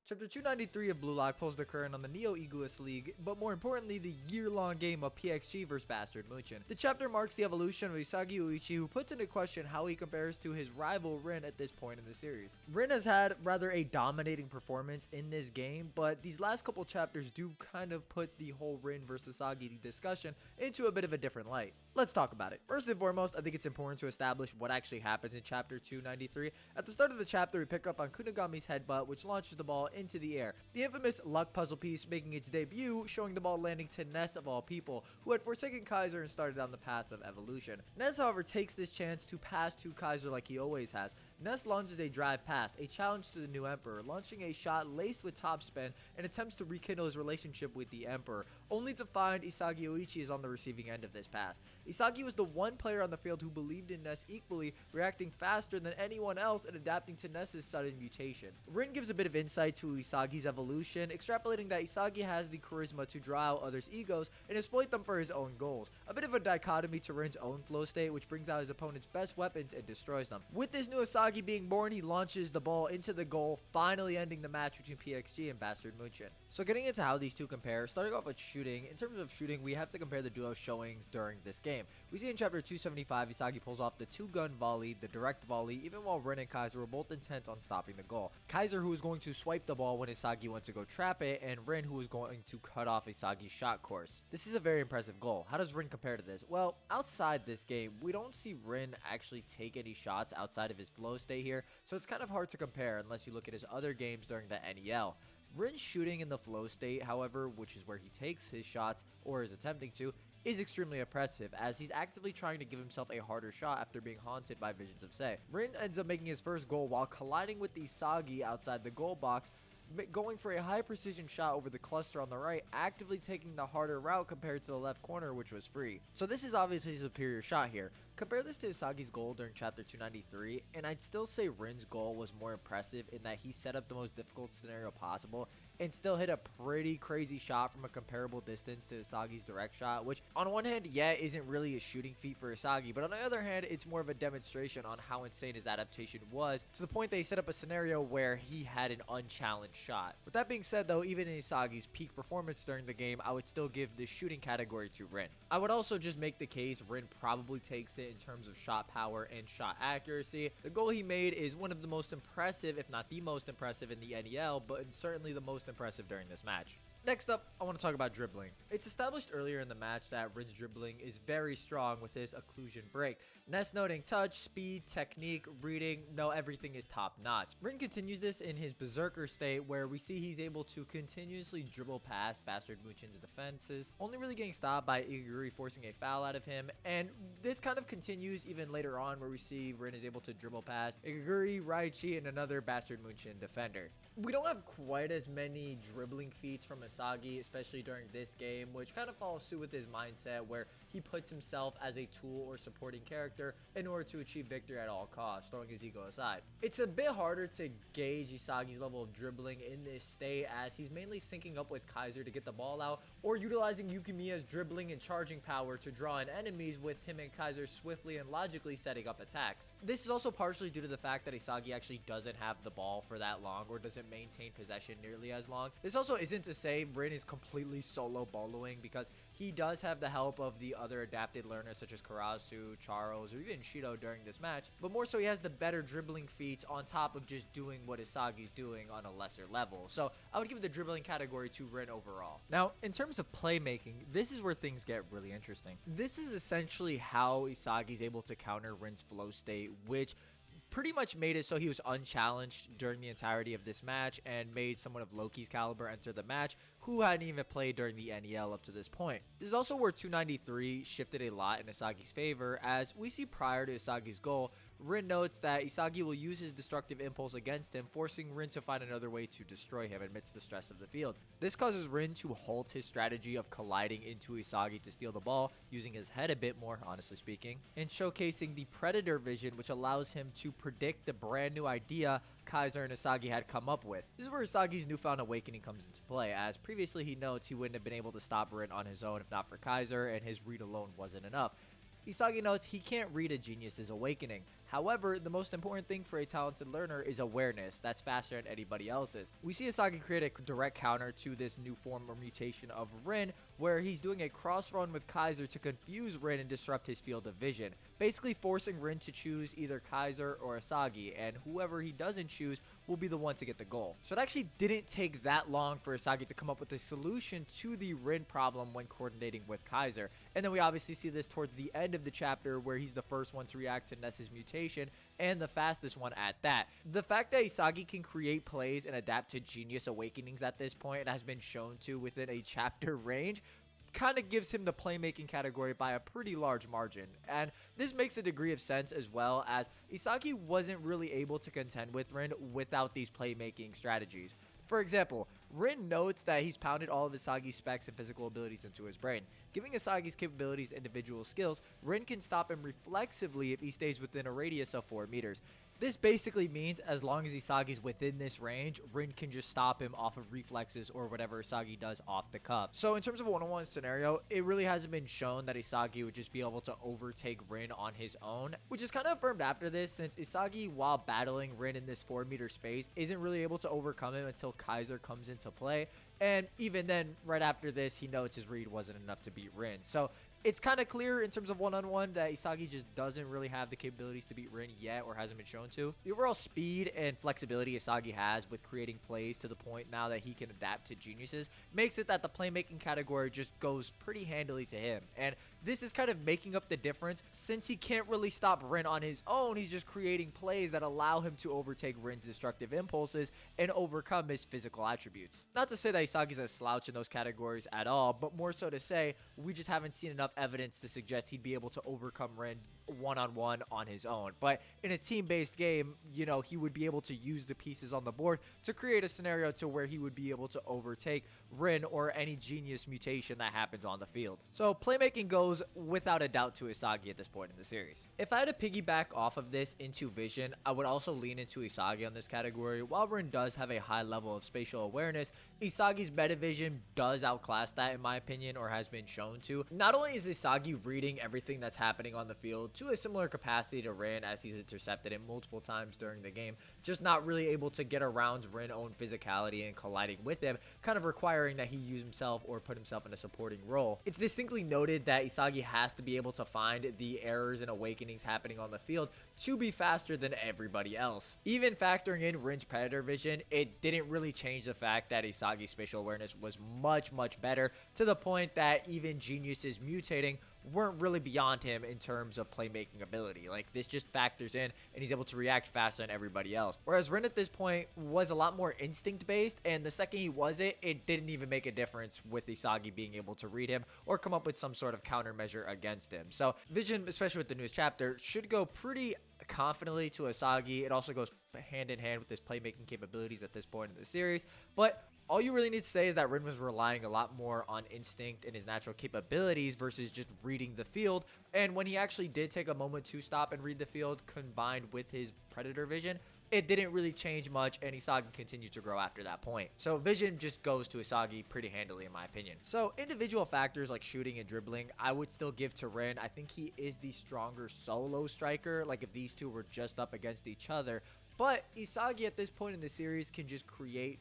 Chapter 293 of Blue Lock pulls the curtain on the Neo Egoist League, but more importantly, the year-long game of PXG vs Bastard Muchin. The chapter marks the evolution of Isagi Uichi, who puts into question how he compares to his rival Rin at this point in the series. Rin has had rather a dominating performance in this game, but these last couple chapters do kind of put the whole Rin vs Isagi discussion into a bit of a different light. Let's talk about it. First and foremost, I think it's important to establish what actually happens in chapter 293. At the start of the chapter, we pick up on Kunigami's headbutt, which launches the ball into the air. The infamous luck puzzle piece making its debut, showing the ball landing to Ness of all people, who had forsaken Kaiser and started down the path of evolution. Ness, however, takes this chance to pass to Kaiser like he always has. Ness launches a drive pass, a challenge to the new Emperor, launching a shot laced with topspin and attempts to rekindle his relationship with the Emperor, only to find Isagi Uichi is on the receiving end of this pass. Isagi was the one player on the field who believed in Ness equally, reacting faster than anyone else and adapting to Ness's sudden mutation. Rin gives a bit of insight to Isagi's evolution, extrapolating that Isagi has the charisma to draw out others' egos and exploit them for his own goals. A bit of a dichotomy to Rin's own flow state, which brings out his opponent's best weapons and destroys them. With this new Isagi being born, he launches the ball into the goal, finally ending the match between PXG and Bastard Muchin. So getting into how these two compare, starting off with shooting. In terms of shooting, we have to compare the duo showings during this game. We see in chapter 275, Isagi pulls off the two-gun volley, the direct volley, even while Rin and Kaiser were both intent on stopping the goal. Kaiser, who was going to swipe the ball when Isagi went to go trap it, and Rin, who was going to cut off Isagi's shot course. This is a very impressive goal. How does Rin compare to this? Well, outside this game, we don't see Rin actually take any shots outside of his flow state here, so it's kind of hard to compare unless you look at his other games during the NEL. Rin's shooting in the flow state, however, which is where he takes his shots, or is attempting to, is extremely impressive, as he's actively trying to give himself a harder shot after being haunted by visions of Sei. Rin ends up making his first goal while colliding with Isagi outside the goal box, going for a high precision shot over the cluster on the right, actively taking the harder route compared to the left corner, which was free. So this is obviously a superior shot here. Compare this to Isagi's goal during chapter 293, and I'd still say Rin's goal was more impressive in that he set up the most difficult scenario possible and still hit a pretty crazy shot from a comparable distance to Isagi's direct shot, which on one hand, yeah, isn't really a shooting feat for Isagi, but on the other hand, it's more of a demonstration on how insane his adaptation was, to the point that he set up a scenario where he had an unchallenged shot. With that being said though, even in Isagi's peak performance during the game, I would still give the shooting category to Rin. I would also just make the case Rin probably takes it in terms of shot power and shot accuracy. The goal he made is one of the most impressive, if not the most impressive in the NEL, but certainly the most impressive during this match. Next up, I want to talk about dribbling. It's established earlier in the match that Rin's dribbling is very strong with his occlusion break. Ness noting touch, speed, technique, reading, no, everything is top notch. Rin continues this in his berserker state, where we see he's able to continuously dribble past Bastard Muchin's defenses, only really getting stopped by Iguri forcing a foul out of him, and this kind of continues even later on, where we see Rin is able to dribble past Iguri, Raichi, and another Bastard Muchin defender. We don't have quite as many dribbling feats from Isagi, especially during this game, which kind of follows suit with his mindset where he puts himself as a tool or supporting character in order to achieve victory at all costs, throwing his ego aside. It's a bit harder to gauge Isagi's level of dribbling in this state, as he's mainly syncing up with Kaiser to get the ball out, or utilizing Yukimiya's dribbling and charging power to draw in enemies, with him and Kaiser swiftly and logically setting up attacks. This is also partially due to the fact that Isagi actually doesn't have the ball for that long, or doesn't maintain possession nearly as long. This also isn't to say Rin is completely solo boloing, because he does have the help of the other adapted learners such as Karasu, Charles, or even Shido during this match, but more so he has the better dribbling feats on top of just doing what Isagi's doing on a lesser level. So I would give the dribbling category to Rin overall. Now, in terms of playmaking, this is where things get really interesting. This is essentially how Isagi's able to counter Rin's flow state, which pretty much made it so he was unchallenged during the entirety of this match, and made someone of Loki's caliber enter the match who hadn't even played during the NEL up to this point. This is also where 293 shifted a lot in Isagi's favor, as we see prior to Isagi's goal, Rin notes that Isagi will use his destructive impulse against him, forcing Rin to find another way to destroy him amidst the stress of the field. This causes Rin to halt his strategy of colliding into Isagi to steal the ball, using his head a bit more, honestly speaking, and showcasing the Predator vision, which allows him to predict the brand new idea Kaiser and Isagi had come up with. This is where Isagi's newfound awakening comes into play, as previously he notes he wouldn't have been able to stop Rin on his own if not for Kaiser, and his read alone wasn't enough. Isagi notes he can't read a genius's awakening. However, the most important thing for a talented learner is awareness that's faster than anybody else's. We see Isagi create a direct counter to this new form or mutation of Rin, where he's doing a cross run with Kaiser to confuse Rin and disrupt his field of vision, basically forcing Rin to choose either Kaiser or Isagi, and whoever he doesn't choose will be the one to get the goal. So it actually didn't take that long for Isagi to come up with a solution to the Rin problem when coordinating with Kaiser. And then we obviously see this towards the end of the chapter, where he's the first one to react to Ness's mutation, and the fastest one at that. The fact that Isagi can create plays and adapt to genius awakenings at this point, and has been shown to within a chapter range, kind of gives him the playmaking category by a pretty large margin. And this makes a degree of sense, as well as Isagi wasn't really able to contend with Rin without these playmaking strategies. For example, Rin notes that he's pounded all of Isagi's specs and physical abilities into his brain. Giving Isagi's capabilities individual skills, Rin can stop him reflexively if he stays within a radius of 4 meters. This basically means as long as Isagi's within this range, Rin can just stop him off of reflexes or whatever Isagi does off the cuff. So in terms of a one-on-one scenario, it really hasn't been shown that Isagi would just be able to overtake Rin on his own, which is kind of affirmed after this, since Isagi, while battling Rin in this 4-meter space, isn't really able to overcome him until Kaiser comes into play. And even then, right after this, he notes his read wasn't enough to beat Rin. So it's kind of clear in terms of one-on-one that Isagi just doesn't really have the capabilities to beat Rin yet, or hasn't been shown to. The overall speed and flexibility Isagi has with creating plays to the point now that he can adapt to geniuses makes it that the playmaking category just goes pretty handily to him. And this is kind of making up the difference, since he can't really stop Rin on his own. He's just creating plays that allow him to overtake Rin's destructive impulses and overcome his physical attributes. Not to say that Isagi's a slouch in those categories at all, but more so to say we just haven't seen enough evidence to suggest he'd be able to overcome Rin one-on-one on his own. But in a team-based game, you know, he would be able to use the pieces on the board to create a scenario to where he would be able to overtake Rin or any genius mutation that happens on the field. So playmaking goes without a doubt to Isagi at this point in the series. If I had to piggyback off of this into vision, I would also lean into Isagi on this category. While Rin does have a high level of spatial awareness, Isagi's metavision does outclass that in my opinion, or has been shown to. Not only is Isagi reading everything that's happening on the field to a similar capacity to Rin, as he's intercepted it multiple times during the game, just not really able to get around Rin's own physicality and colliding with him, kind of requiring that he use himself or put himself in a supporting role. It's distinctly noted that Isagi has to be able to find the errors and awakenings happening on the field to be faster than everybody else. Even factoring in Rin's predator vision, it didn't really change the fact that Isagi's spatial awareness was much better, to the point that even geniuses mutating weren't really beyond him in terms of playmaking ability. Like, this just factors in, and he's able to react faster than everybody else. Whereas Rin at this point was a lot more instinct based, and the second he was it didn't even make a difference with Isagi being able to read him or come up with some sort of countermeasure against him. So vision, especially with the newest chapter, should go pretty confidently to Isagi. It also goes hand in hand with his playmaking capabilities at this point in the series. But all you really need to say is that Rin was relying a lot more on instinct and his natural capabilities versus just reading the field. And when he actually did take a moment to stop and read the field, combined with his predator vision, it didn't really change much, and Isagi continued to grow after that point. So vision just goes to Isagi pretty handily in my opinion. So individual factors like shooting and dribbling, I would still give to Rin. I think he is the stronger solo striker, like if these two were just up against each other. But Isagi at this point in the series can just create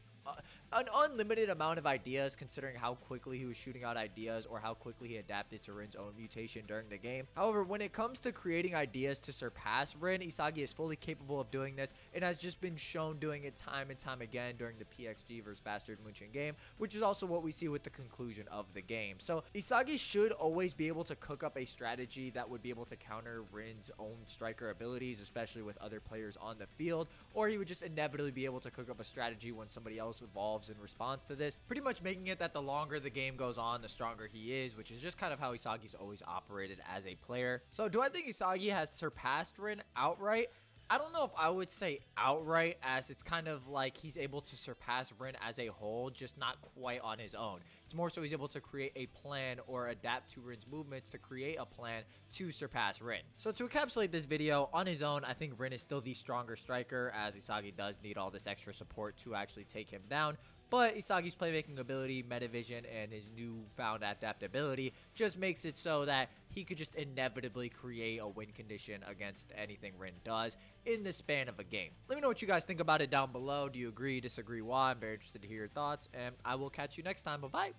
an unlimited amount of ideas, considering how quickly he was shooting out ideas or how quickly he adapted to Rin's own mutation during the game. However, when it comes to creating ideas to surpass Rin, Isagi is fully capable of doing this and has just been shown doing it time and time again during the PXG vs Bastard Munchen game, which is also what we see with the conclusion of the game. So Isagi should always be able to cook up a strategy that would be able to counter Rin's own striker abilities, especially with other players on the field, or he would just inevitably be able to cook up a strategy when somebody else evolves in response to this, pretty much making it that the longer the game goes on, the stronger he is, which is just kind of how Isagi's always operated as a player. So do I think Isagi has surpassed Rin outright? I don't know if I would say outright, as it's kind of like he's able to surpass Rin as a whole, just not quite on his own. It's more so he's able to create a plan or adapt to Rin's movements to create a plan to surpass Rin. So to encapsulate this video, on his own, I think Rin is still the stronger striker, as Isagi does need all this extra support to actually take him down. but Isagi's playmaking ability, meta vision, and his newfound adaptability just makes it so that he could just inevitably create a win condition against anything Rin does in the span of a game. Let me know what you guys think about it down below. Do you agree, disagree, why? I'm very interested to hear your thoughts, and I will catch you next time. Bye-bye.